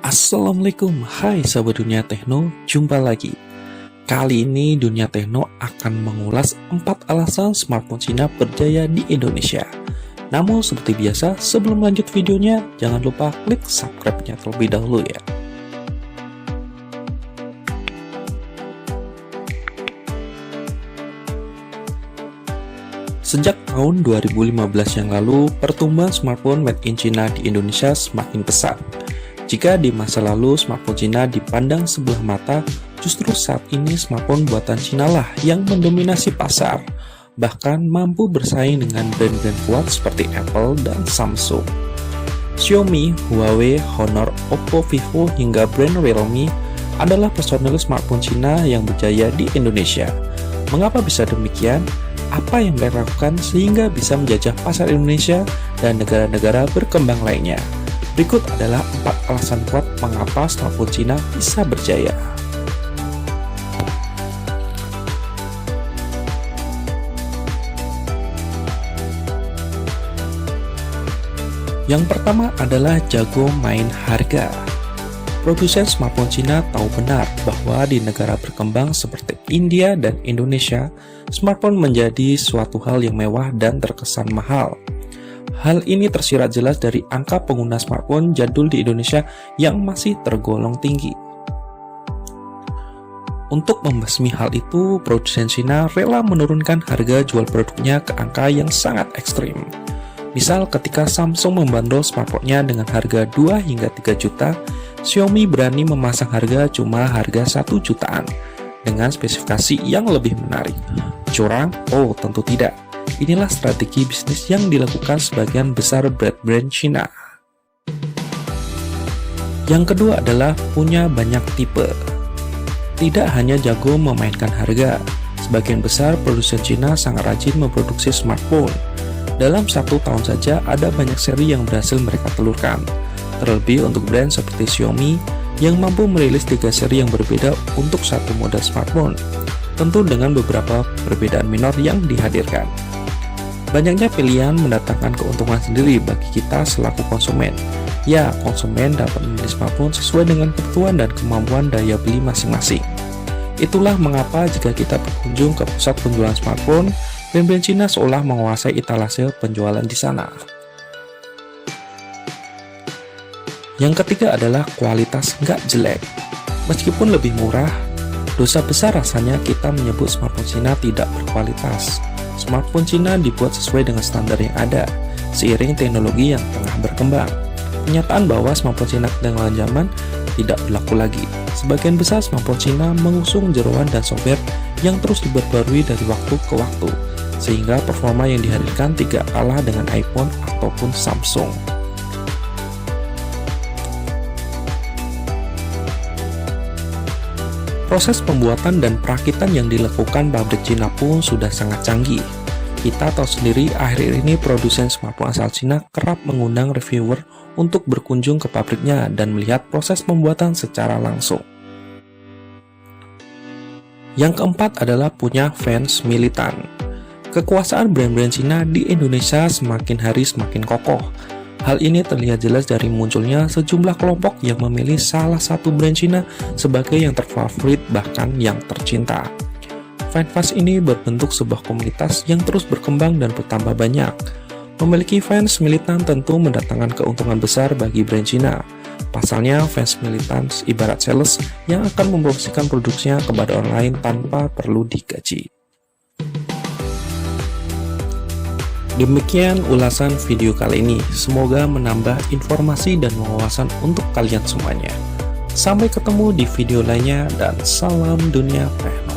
Assalamualaikum, hai sahabat dunia tekno, jumpa lagi. Kali ini Dunia Tekno akan mengulas 4 alasan smartphone Cina berjaya di Indonesia. Namun seperti biasa, sebelum lanjut videonya, jangan lupa klik subscribe-nya terlebih dahulu ya. Sejak tahun 2015 yang lalu, pertumbuhan smartphone made in China di Indonesia semakin pesat. Jika di masa lalu smartphone Cina dipandang sebelah mata, justru saat ini smartphone buatan Cina lah yang mendominasi pasar, bahkan mampu bersaing dengan brand-brand kuat seperti Apple dan Samsung. Xiaomi, Huawei, Honor, Oppo, Vivo, hingga brand Realme adalah personil smartphone Cina yang berjaya di Indonesia. Mengapa bisa demikian? Apa yang mereka lakukan sehingga bisa menjajah pasar Indonesia dan negara-negara berkembang lainnya? Berikut adalah 4 alasan kuat mengapa smartphone Cina bisa berjaya. Yang pertama adalah jago main harga. Produsen smartphone Cina tahu benar bahwa di negara berkembang seperti India dan Indonesia, smartphone menjadi suatu hal yang mewah dan terkesan mahal. Hal ini tersirat jelas dari angka pengguna smartphone jadul di Indonesia yang masih tergolong tinggi. Untuk membasmi hal itu, produsen Cina rela menurunkan harga jual produknya ke angka yang sangat ekstrim. Misal ketika Samsung membandrol smartphone-nya dengan harga 2 hingga 3 juta, Xiaomi berani memasang harga cuma harga 1 jutaan dengan spesifikasi yang lebih menarik. Curang? Oh, tentu tidak. Inilah strategi bisnis yang dilakukan sebagian besar brand-brand Cina. Yang kedua adalah punya banyak tipe. Tidak hanya jago memainkan harga, sebagian besar produsen Cina sangat rajin memproduksi smartphone. Dalam 1 tahun saja ada banyak seri yang berhasil mereka telurkan. Terlebih untuk brand seperti Xiaomi yang mampu merilis 3 seri yang berbeda untuk satu model smartphone, tentu dengan beberapa perbedaan minor yang dihadirkan. Banyaknya pilihan mendatangkan keuntungan sendiri bagi kita selaku konsumen. Ya, konsumen dapat memilih smartphone sesuai dengan kebutuhan dan kemampuan daya beli masing-masing. Itulah mengapa jika kita berkunjung ke pusat penjualan smartphone, brand-brand Cina seolah menguasai etalase penjualan di sana. Yang ketiga adalah kualitas nggak jelek. Meskipun lebih murah, dosa besar rasanya kita menyebut smartphone Cina tidak berkualitas. Smartphone Cina dibuat sesuai dengan standar yang ada, seiring teknologi yang tengah berkembang. Kenyataan bahwa smartphone Cina ketinggalan zaman tidak berlaku lagi. Sebagian besar smartphone Cina mengusung jeroan dan software yang terus diperbarui dari waktu ke waktu, sehingga performa yang dihadirkan tidak kalah dengan iPhone ataupun Samsung. Proses pembuatan dan perakitan yang dilakukan pabrik Cina pun sudah sangat canggih. Kita tahu sendiri akhir ini produsen smartphone asal Cina kerap mengundang reviewer untuk berkunjung ke pabriknya dan melihat proses pembuatan secara langsung. Yang keempat adalah punya fans militan. Kekuasaan brand-brand Cina di Indonesia semakin hari semakin kokoh. Hal ini terlihat jelas dari munculnya sejumlah kelompok yang memilih salah satu brand Cina sebagai yang terfavorit bahkan yang tercinta. Fanbase ini berbentuk sebuah komunitas yang terus berkembang dan bertambah banyak. Memiliki fans militan tentu mendatangkan keuntungan besar bagi brand Cina. Pasalnya, fans militan ibarat sales yang akan mempromosikan produksinya kepada orang lain tanpa perlu digaji. Demikian ulasan video kali ini, semoga menambah informasi dan wawasan untuk kalian semuanya. Sampai ketemu di video lainnya dan salam dunia tech.